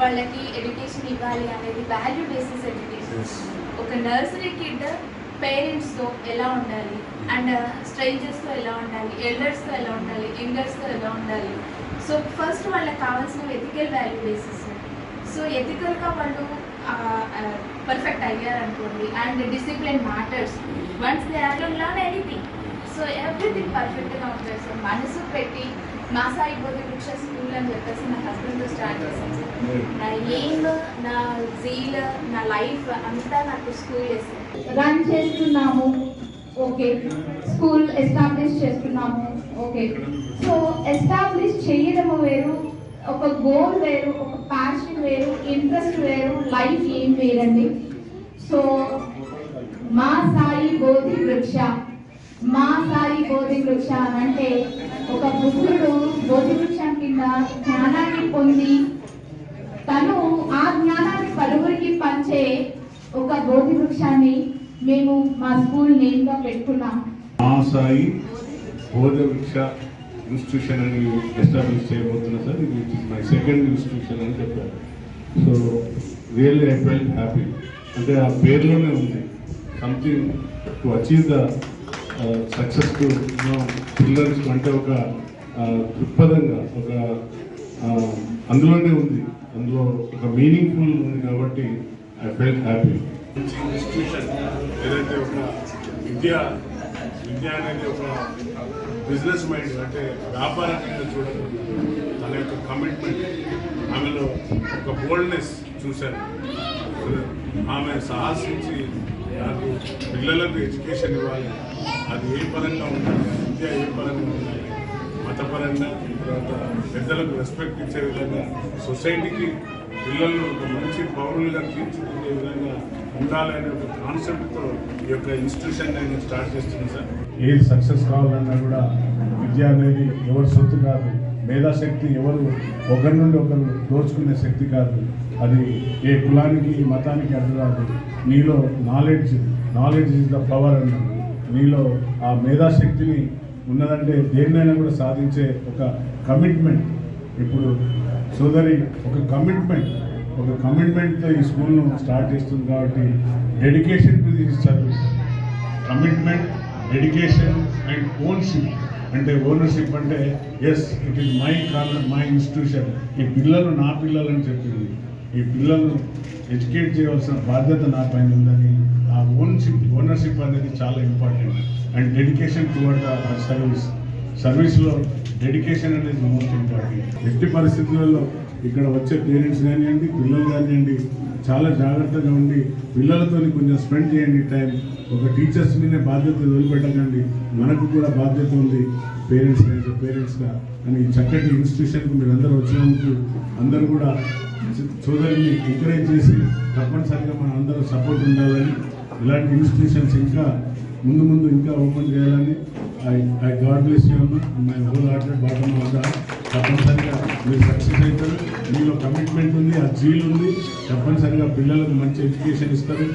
వాళ్ళకి ఎడ్యుకేషన్ ఇవ్వాలి అనేది వాల్యూ బేసిస్ ఎడ్యుకేషన్. ఒక నర్సరీ కిడ్ పేరెంట్స్తో ఎలా ఉండాలి అండ్ స్ట్రేంజర్స్తో ఎలా ఉండాలి, ఎల్డర్స్తో ఎలా ఉండాలి, యంగర్స్తో ఎలా ఉండాలి. సో ఫస్ట్ వాళ్ళకి కావాల్సిన ఎథికల్ వాల్యూ బేసిస్. సో ఎథికల్గా వాళ్ళు పర్ఫెక్ట్ అయ్యారనుకోండి and discipline matters. Once they are learn anything, so everything పర్ఫెక్ట్గా ఉంటుంది. సో మనసు పెట్టి మా సాయి బోధి వృక్ష స్కూల్ అని చెప్పేసి నా హస్బెండ్తో స్టార్ట్ చేశాను. నా ఎయిమ్, నా జీల్, నా లైఫ్ అంతా నాకు స్కూల్ చేశాను. రన్ చేస్తున్నాము, ఓకే. స్కూల్ ఎస్టాబ్లిష్ చేస్తున్నాము, ఓకే. సో ఎస్టాబ్లిష్ చేయడము వేరు, ఒక గోల్ వేరు, ఒక ప్యాషన్ వేరు, ఇంట్రెస్ట్ వేరు, లైఫ్ ఏం వేరండి. సో మా సాయి బోధి వృక్ష, మా సాయి బోధి వృక్ష అంటే ఒక బుద్ధుడు బోధి వృక్షం కింద జ్ఞానాన్ని పొంది తను ఆ జ్ఞానాన్ని పలువురికి పంచే ఒక బోధి వృక్షాన్ని మేము మా స్కూల్ నేమ్ గా పెట్టుకున్నాం. మా సాయి బోధి వృక్ష ఇన్స్టిట్యూషన్ అని ఎస్టాబ్లిష్ చేయబోతున్నా సార్. ఇది మై సెకండ్ ఇన్స్టిట్యూషన్ అని చెప్పారు. So really I felt happy. అంటే ఆ పేరులోనే ఉంది something to achieve the success to pillars అంటే ఒక దృక్పథంగా ఒక అందులోనే ఉంది, అందులో ఒక మీనింగ్ఫుల్ ఉంది కాబట్టి ఐ ఫెల్ట్ హ్యాపీ. ఇన్స్టిట్యూషన్ ఏదైతే ఒక విద్య అనేది ఒక బిజినెస్ మైండ్ అంటే వ్యాపారం కింద చూడడం, తన యొక్క కమిట్మెంట్, ఆమెలో ఒక బోల్డ్నెస్ చూశాను. ఆమె సాహసించి నాకు పిల్లలకు ఎడ్యుకేషన్ ఇవ్వాలి, అది ఏ పరంగా ఉండాలి, విద్య ఏ పరంగా ఉండాలి, మతపరంగా, తర్వాత పెద్దలకు రెస్పెక్ట్ ఇచ్చే విధంగా, సొసైటీకి పిల్లలను ఒక మంచి పౌరులుగా తీర్చిదిద్దే విధంగా ఉండాలనే ఒక కాన్సెప్ట్తో ఈ యొక్క ఇన్స్టిట్యూషన్ నేను స్టార్ట్ చేస్తున్నాను సార్. ఏది సక్సెస్ కావాలన్నా కూడా విద్య అనేది ఎవరి సొత్తు కాదు, మేధాశక్తి ఎవరు ఒకరి నుండి ఒకరు దోచుకునే శక్తి కాదు. అది ఏ కులానికి మతానికి అడ్డు రాదు. నీలో నాలెడ్జ్ ఈజ్ ద పవర్ అన్నాడు. నీలో ఆ మేధాశక్తిని ఉన్నదంటే దేన్నైనా కూడా సాధించే ఒక కమిట్మెంట్. ఇప్పుడు సోదరి ఒక కమిట్మెంట్తో ఈ స్కూల్ను స్టార్ట్ చేస్తుంది కాబట్టి dedication to this service, commitment, dedication and ownership. అంటే ఓనర్షిప్ అంటే yes it is my institution. ఈ పిల్లలు నా పిల్లలని చెప్పింది. ఈ పిల్లలను ఎడ్యుకేట్ చేయవలసిన బాధ్యత నా పైన ఉందని ఆ ఓనర్షిప్ అనేది చాలా important. And dedication towards the సర్వీస్లో డెడికేషన్ అనేది మోస్ట్ ఇంపార్టెంట్. ఎట్టి పరిస్థితులలో ఇక్కడ వచ్చే పేరెంట్స్ కానివ్వండి, పిల్లలు కానివ్వండి, చాలా జాగ్రత్తగా ఉండి పిల్లలతో కొంచెం స్పెండ్ చేయండి టైం. ఒక టీచర్స్ మీదే బాధ్యత వదిలిపెట్టకండి. మనకు కూడా బాధ్యత ఉంది పేరెంట్స్గా అని ఈ చక్కటి ఇన్స్టిట్యూషన్కి మీరు అందరూ వచ్చినందుకు అందరూ కూడా సోదరుని ఎంకరేజ్ చేసి తప్పనిసరిగా మన అందరూ సపోర్ట్ ఉండాలని, ఇలాంటి ఇన్స్టిట్యూషన్స్ ఇంకా ముందు ఇంకా ఓపెన్ చేయాలని ఐ గాడ్ బ్లెస్ యూ అన్న. మై హోల్ హార్టెడ్ బాటమ్ వద్ద తప్పనిసరిగా మీరు సక్సెస్ అవుతారు. మీలో కమిట్మెంట్ ఉంది, ఆ జీల్ ఉంది. తప్పనిసరిగా పిల్లలకు మంచి ఎడ్యుకేషన్ ఇస్తారు.